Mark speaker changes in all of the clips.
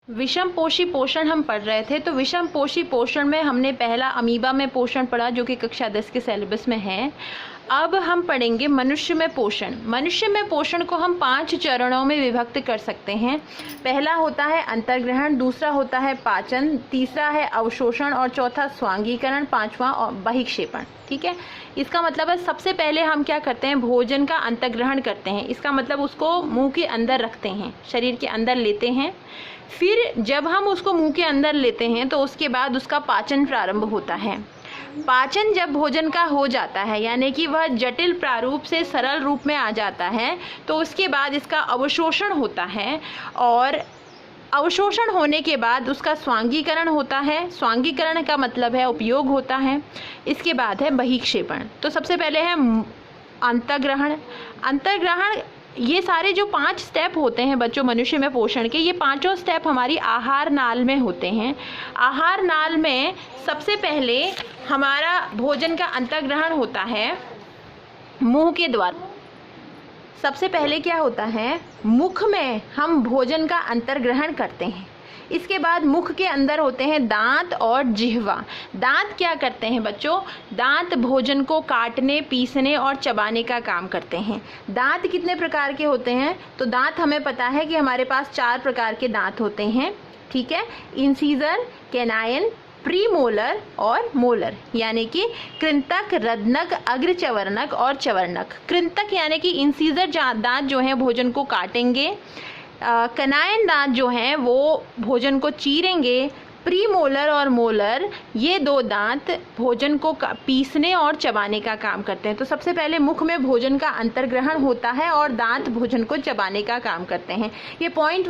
Speaker 1: विषम पोषी पोषण हम पढ़ रहे थे। तो विषम पोषी पोषण में हमने पहला अमीबा में पोषण पढ़ा, जो कि कक्षा 10 के सिलेबस में है। अब हम पढ़ेंगे मनुष्य में पोषण। मनुष्य में पोषण को हम 5 चरणों में विभक्त कर सकते हैं। पहला होता है अंतर्ग्रहण, दूसरा होता है पाचन, तीसरा है अवशोषण और चौथा स्वांगीकरण, पांचवा बहिक्षेपण। ठीक है, इसका मतलब है सबसे पहले हम क्या करते हैं, भोजन का अंतर्ग्रहण करते हैं। इसका मतलब उसको मुंह के अंदर रखते हैं, शरीर के अंदर लेते हैं। फिर जब हम उसको मुंह के अंदर लेते हैं तो उसके बाद उसका पाचन प्रारंभ होता है। पाचन जब भोजन का हो जाता है, यानी कि वह जटिल प्रारूप से सरल रूप में आ जाता है, तो उसके बाद इसका अवशोषण होता है और अवशोषण होने के बाद उसका स्वांगीकरण होता है। स्वांगीकरण का मतलब है उपयोग होता है। इसके बाद है बहिक्षेपण। तो सबसे पहले है अंतर्ग्रहण। अंतर्ग्रहण, ये सारे जो 5 स्टेप होते हैं बच्चों मनुष्य में पोषण के, ये पांचों स्टेप हमारी आहार नाल में होते हैं। आहार नाल में सबसे पहले हमारा भोजन का अंतर्ग्रहण होता है मुंह के द्वारा। सबसे पहले क्या होता है, मुख में हम भोजन का अंतर्ग्रहण करते हैं। इसके बाद मुख के अंदर होते हैं दांत और जिह्वा। दांत क्या करते हैं बच्चों, दांत भोजन को काटने, पीसने और चबाने का काम करते हैं। दांत कितने प्रकार के होते हैं, तो दांत हमें पता है कि हमारे पास 4 प्रकार के दांत होते हैं। ठीक है, इंसीजर, कैनाइन, प्रीमोलर और मोलर, यानी कि कृंतक, रत्नक, अग्रचवर्णक और चवर्णक। कृंतक यानी कि इंसीजर दांत जो हैं भोजन को काटेंगे। कनायन दांत जो हैं वो भोजन को चीरेंगे। प्रीमोलर और मोलर, ये 2 दांत भोजन को पीसने और चबाने का काम करते हैं। तो सबसे पहले मुख में भोजन का अंतर्ग्रहण होता है और दांत भोजन को चबाने का काम करते हैं। ये पॉइंट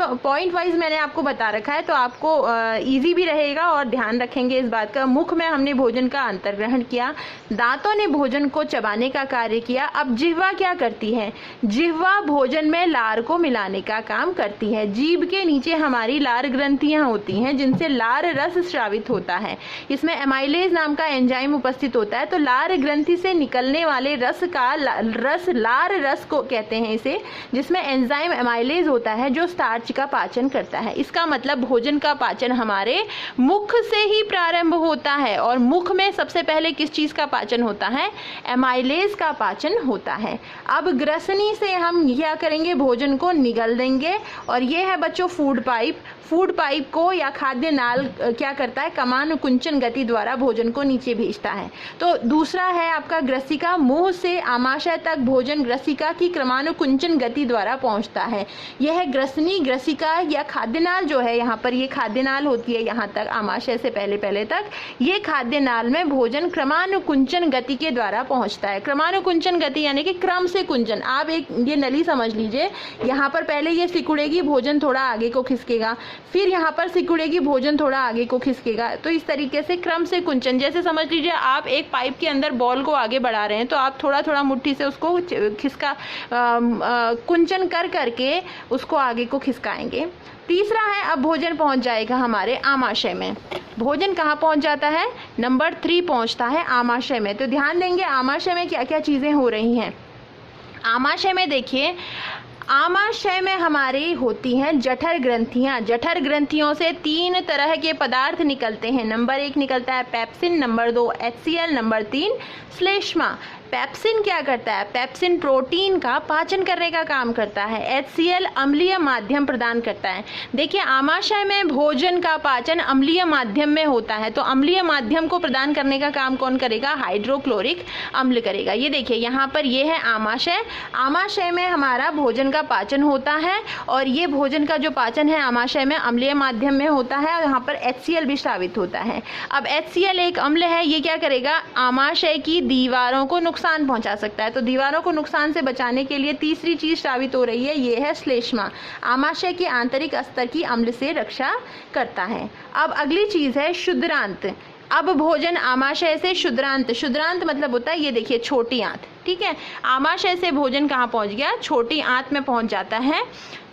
Speaker 1: वाइज मैंने आपको बता रखा है, तो आपको इजी भी रहेगा और ध्यान रखेंगे इस बात का। मुख में हमने भोजन का अंतर्ग्रहण किया, दांतों ने भोजन को चबाने का कार्य किया। अब जिह्वा क्या करती है, जिह्वा भोजन में लार को मिलाने का काम करती है। जीभ के नीचे हमारी लार ग्रंथियां होती हैं, जिनसे लार रस स्रावित होता है। इसमें एमाइलेज नाम का एंजाइम उपस्थित होता है। तो लार ग्रंथि से निकलने वाले रस का लार रस को कहते हैं इसे, जिसमें एंजाइम एमाइलेज होता है जो स्टार्च का पाचन करता है। इसका मतलब भोजन का पाचन हमारे मुख से ही प्रारंभ होता है। और मुख में सबसे पहले किस चीज का पाचन होता है, एमाइलेज का पाचन होता है। अब ग्रसनी से हम क्या करेंगे, भोजन को निगल देंगे। और ये है बच्चों फूड पाइप। फूड पाइप को या खाद्य नाल क्या करता है, कमानुकुंचन गति द्वारा भोजन को नीचे भेजता है। तो दूसरा है आपका ग्रसिका। मुंह से आमाशय तक भोजन ग्रसिका की क्रमानुकुंचन गति द्वारा पहुंचता है। यह ग्रसनी, ग्रसिका या खाद्य नाल जो है, यहाँ पर ये खाद्य नाल होती है, यहाँ तक आमाशय से पहले तक ये खाद्य नाल में भोजन क्रमानुकुंचन गति के द्वारा पहुंचता है। क्रमानुकुंचन गति यानी कि क्रम से कुंचन। आप एक ये नली समझ लीजिए, यहाँ पर पहले ये सिकुड़ेगी, भोजन थोड़ा आगे को खिसकेगा, फिर यहाँ पर सिकुड़ेगी, भोजन थोड़ा आगे को खिसकेगा। तो इस तरीके से क्रम से कुंचन। जैसे समझ लीजिए आप एक पाइप के अंदर बॉल को आगे बढ़ा रहे हैं, तो आप थोड़ा थोड़ा मुट्ठी से उसको खिसका कुंचन कर करके उसको आगे को खिसकाएंगे। तीसरा है, अब भोजन पहुंच जाएगा हमारे आमाशय में। भोजन कहाँ पहुंच जाता है, नंबर 3 पहुंचता है आमाशय में। तो ध्यान देंगे आमाशय में क्या क्या चीजें हो रही हैं। आमाशय में देखिए, आमाशय में हमारी होती हैं जठर ग्रंथियां। जठर ग्रंथियों से 3 तरह के पदार्थ निकलते हैं। नंबर 1 निकलता है पेप्सिन, नंबर 2 HCl, नंबर 3 श्लेष्मा। पेप्सिन क्या करता है, पेप्सिन प्रोटीन का पाचन करने का काम करता है। HCl अम्लीय माध्यम प्रदान करता है। देखिए आमाशय में भोजन का पाचन अम्लीय माध्यम में होता है, तो अम्लीय माध्यम को प्रदान करने का काम कौन करेगा, हाइड्रोक्लोरिक अम्ल करेगा। ये देखिए यहाँ पर ये है आमाशय। आमाशय में हमारा भोजन का पाचन होता है और ये भोजन का जो पाचन है आमाशय में अम्लीय माध्यम में होता है और यहाँ पर HCl भी स्रावित होता है। अब HCl एक अम्ल है, ये क्या करेगा, आमाशय की दीवारों को नुकसान पहुंचा सकता है। तो दीवारों को नुकसान से बचाने के लिए तीसरी चीज स्रावित हो रही है, ये है श्लेष्मा। आमाशय के आंतरिक स्तर की अम्ल से रक्षा करता है। अब अगली चीज है शुद्रांत। अब भोजन आमाशय से शुद्रांत, शुद्रांत मतलब होता है ये देखिए छोटी आंत, ठीक है। आमाशय से भोजन कहाँ पहुँच गया, छोटी आंत में पहुँच जाता है।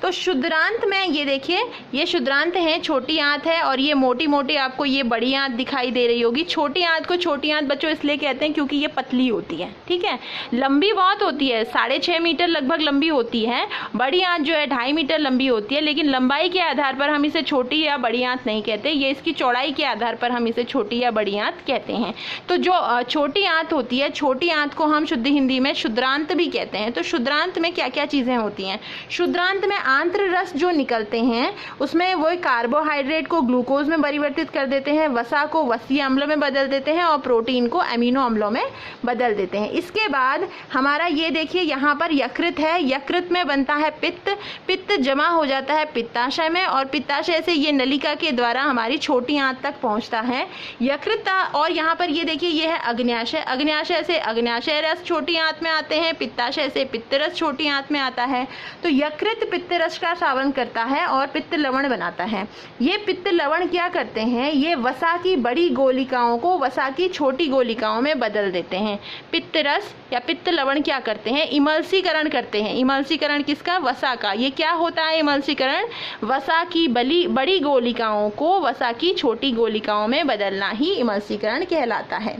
Speaker 1: तो क्षुद्रांत में ये देखिए, ये क्षुद्रांत है, छोटी आंत है, और ये मोटी मोटी आपको ये बड़ी आंत दिखाई दे रही होगी। छोटी आंत को छोटी आंत बच्चों इसलिए कहते हैं क्योंकि ये पतली होती है, ठीक है। लंबी बहुत होती है, 6.5 मीटर लगभग लंबी होती है। बड़ी आंत जो है 2.5 मीटर लंबी होती है, लेकिन लंबाई के आधार पर हम इसे छोटी या बड़ी आंत नहीं कहते, ये इसकी चौड़ाई के आधार पर हम इसे छोटी या बड़ी आंत कहते हैं। तो जो छोटी आंत होती है, छोटी आंत को हम शुद्ध हिंदी में क्षुद्रांत भी कहते हैं। तो क्षुद्रांत में क्या क्या चीज़ें होती हैं? क्षुद्रांत में आंत्र रस जो निकलते हैं उसमें वो कार्बोहाइड्रेट को ग्लूकोज में परिवर्तित कर देते हैं, वसा को वसीय अम्ल में बदल देते हैं और प्रोटीन को अमीनो अम्लों में बदल देते हैं। इसके बाद हमारा ये देखिए यहाँ पर यकृत है, यकृत में बनता है पित्त, पित्त जमा हो जाता है पित्ताशय में, और पित्ताशय से ये नलिका के द्वारा हमारी छोटी आंत तक पहुँचता है यकृत। और यहाँ पर ये देखिए ये है अग्न्याशय, अग्न्याशय से अग्न्याशय रस छोटी आंत में आते हैं, पित्ताशय से पित्त रस छोटी आंत में आता है। तो यकृत पित्त रस का सावन करता है और पित्त लवण बनाता है। ये पित्त लवण क्या करते हैं, ये वसा की बड़ी गोलिकाओं को वसा की छोटी गोलिकाओं में बदल देते हैं। पित्त रस या पित्त लवण क्या करते हैं, इमल्सीकरण करते हैं। इमल्सीकरण किसका, वसा का। ये क्या होता है इमल्सीकरण, वसा की बड़ी गोलिकाओं को वसा की छोटी गोलिकाओं में बदलना ही इमल्सीकरण कहलाता है।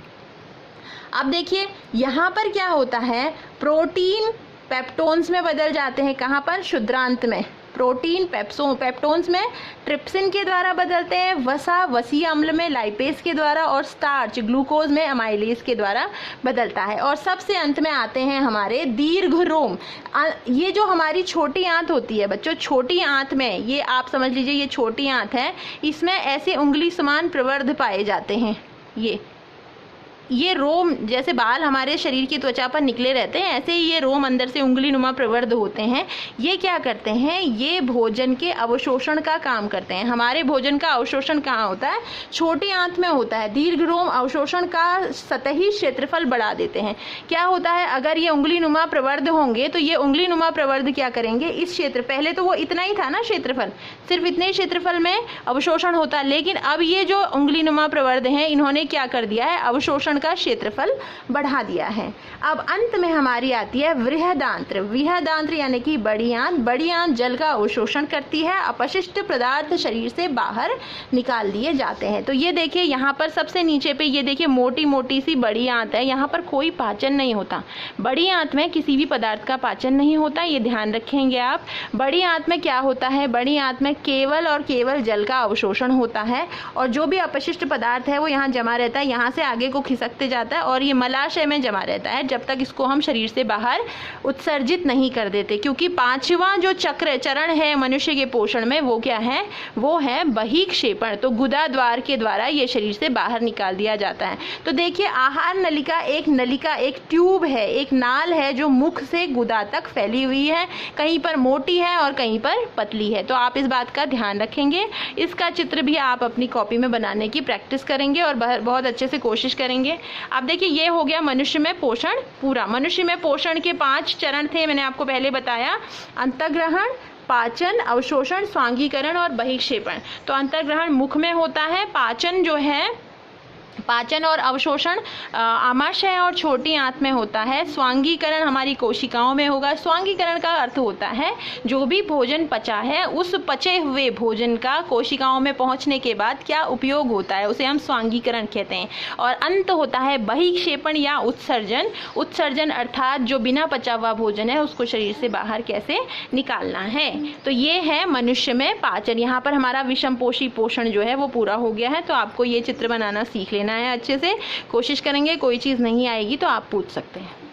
Speaker 1: अब देखिए यहाँ पर क्या होता है, प्रोटीन पेप्टोन्स में बदल जाते हैं। कहाँ पर, क्षुद्रांत में। प्रोटीन पेप्टोन्स में ट्रिप्सिन के द्वारा बदलते हैं, वसा वसीय अम्ल में लाइपेज के द्वारा, और स्टार्च ग्लूकोज में अमाइलेज के द्वारा बदलता है। और सबसे अंत में आते हैं हमारे दीर्घ रोम। ये जो हमारी छोटी आंत होती है बच्चों, छोटी आंत में ये आप समझ लीजिए ये छोटी आंत है, इसमें ऐसे उंगली समान प्रवर्ध पाए जाते हैं। ये रोम जैसे बाल हमारे शरीर की त्वचा पर निकले रहते हैं, ऐसे ही ये रोम अंदर से उंगली नुमा प्रवर्ध होते हैं। ये क्या करते हैं, ये भोजन के अवशोषण का काम करते हैं। हमारे भोजन का अवशोषण कहाँ होता है, छोटी आंत में होता है। दीर्घ रोम अवशोषण का सतही क्षेत्रफल बढ़ा देते हैं। क्या होता है, अगर ये उंगली नुमा प्रवर्ध होंगे तो ये उंगली नुमा प्रवर्ध क्या करेंगे, इस क्षेत्र, पहले तो वो इतना ही था ना क्षेत्रफल, सिर्फ इतने क्षेत्रफल में अवशोषण होता, लेकिन अब ये जो उंगली नुमा प्रवर्ध हैं इन्होंने क्या कर दिया है, अवशोषण का क्षेत्रफल बढ़ा दिया है। अब अंत में हमारी आती है वृहदांत्र। वृहदांत्र यानी कि बड़ी आंत। बड़ी आंत जल का अवशोषण करती है, अपशिष्ट पदार्थ शरीर से बाहर निकाल दिए जाते हैं। तो ये देखिए यहाँ पर सबसे नीचे पे ये देखिए मोटी मोटी सी बड़ी आंत है, यहाँ पर कोई पाचन नहीं होता। बड़ी आंत में किसी भी पदार्थ का पाचन नहीं होता, ये ध्यान रखेंगे आप। बड़ी आंत में क्या होता है, बड़ी आंत में केवल और केवल जल का अवशोषण होता है, और जो भी अपशिष्ट पदार्थ है वो यहाँ जमा रहता है, यहाँ से आगे को खिसकते जाता है और ये मलाशय में जमा रहता है जब तक इसको हम शरीर से बाहर उत्सर्जित नहीं कर देते। क्योंकि 5वां जो चरण है मनुष्य के पोषण में वो क्या है, वो है बहिक्षेपण। तो गुदा द्वार के द्वारा ये शरीर से बाहर निकाल दिया जाता है। तो देखिए आहार नलिका एक ट्यूब है, एक नाल है जो मुख से गुदा तक फैली हुई है, कहीं पर मोटी है और कहीं पर पतली है। तो आप इस बात का ध्यान रखेंगे। इसका चित्र भी आप अपनी कॉपी में बनाने की प्रैक्टिस करेंगे और बहुत अच्छे से कोशिश करेंगे। अब देखिए ये हो गया मनुष्य में पोषण पूरा। मनुष्य में पोषण के 5 चरण थे, मैंने आपको पहले बताया, अंतःग्रहण, पाचन, अवशोषण, स्वांगीकरण और बहिक्षेपण। तो अंतःग्रहण मुख में होता है, पाचन जो है, पाचन और अवशोषण आमाशय और छोटी आंत में होता है, स्वांगीकरण हमारी कोशिकाओं में होगा। स्वांगीकरण का अर्थ होता है जो भी भोजन पचा है उस पचे हुए भोजन का कोशिकाओं में पहुंचने के बाद क्या उपयोग होता है, उसे हम स्वांगीकरण कहते हैं। और अंत होता है बहिक्षेपण या उत्सर्जन। उत्सर्जन अर्थात जो बिना पचा हुआ भोजन है उसको शरीर से बाहर कैसे निकालना है। तो ये है मनुष्य में पाचन। यहाँ पर हमारा विषमपोषी पोषण जो है वो पूरा हो गया है। तो आपको ये चित्र बनाना सीख लेना है अच्छे से, कोशिश करेंगे, कोई चीज़ नहीं आएगी तो आप पूछ सकते हैं।